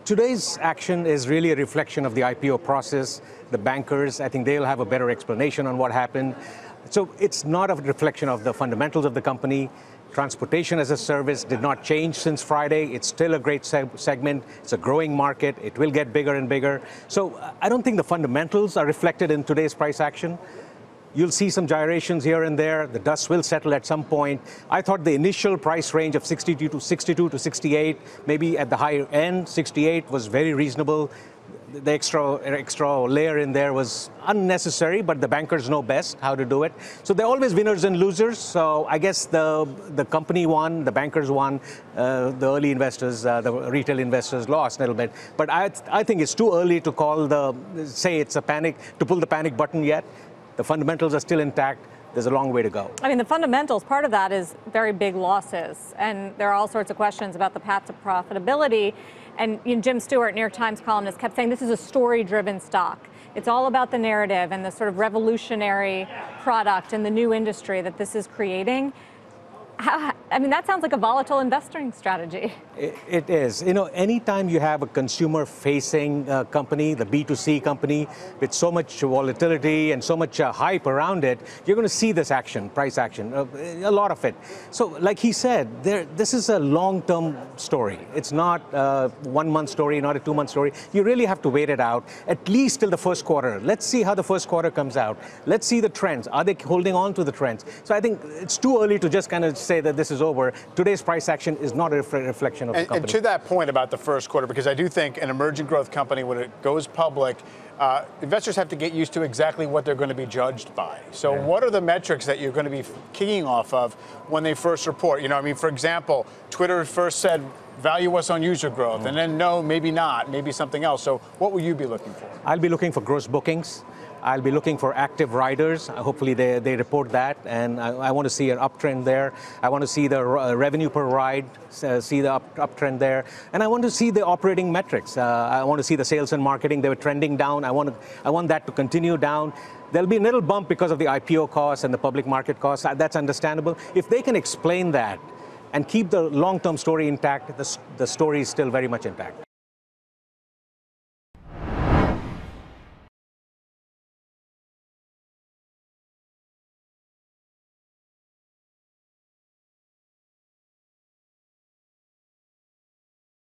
Today's action is really a reflection of the IPO process. The bankers, I think they'll have a better explanation on what happened. So it's not a reflection of the fundamentals of the company. Transportation as a service did not change since Friday. It's still a great segment. It's a growing market. It will get bigger and bigger. So I don't think the fundamentals are reflected in today's price action. You'll see some gyrations here and there. The dust will settle at some point. I thought the initial price range of 62 to 68, maybe at the higher end, 68 was very reasonable. The extra layer in there was unnecessary, but the bankers know best how to do it. So there are always winners and losers. So I guess the company won, the bankers won, the early investors, the retail investors lost a little bit. But I think it's too early to say it's a panic, to pull the panic button yet. The fundamentals are still intact. There's a long way to go. I mean, the fundamentals, part of that is very big losses. And there are all sorts of questions about the path to profitability. And Jim Stewart, New York Times columnist, kept saying this is a story-driven stock. It's all about the narrative and the sort of revolutionary product and the new industry that this is creating. I mean, that sounds like a volatile investing strategy. It is. You know, anytime you have a consumer-facing company, the B2C company, with so much volatility and so much hype around it, you're going to see this action, price action, a lot of it. So, like he said, this is a long-term story. It's not a one-month story, not a two-month story. You really have to wait it out, at least till the first quarter. Let's see how the first quarter comes out. Let's see the trends. Are they holding on to the trends? So I think it's too early to just kind of say that this is over. Today's price action is not a reflection of the company. And to that point about the first quarter, because I do think an emerging growth company, when it goes public, investors have to get used to exactly what they're going to be judged by. So what are the metrics that you're going to be keying off of when they first report? You know, I mean, for example, Twitter first said, value us on user growth, and then no, maybe not, maybe something else. So what will you be looking for? I'll be looking for gross bookings. I'll be looking for active riders. Hopefully they report that, and I want to see an uptrend there. I want to see the revenue per ride, see the uptrend there, and I want to see the operating metrics. I want to see the sales and marketing. They were trending down. I want that to continue down. There'll be a little bump because of the IPO costs and the public market costs. That's understandable. If they can explain that and keep the long-term story intact, the story is still very much intact.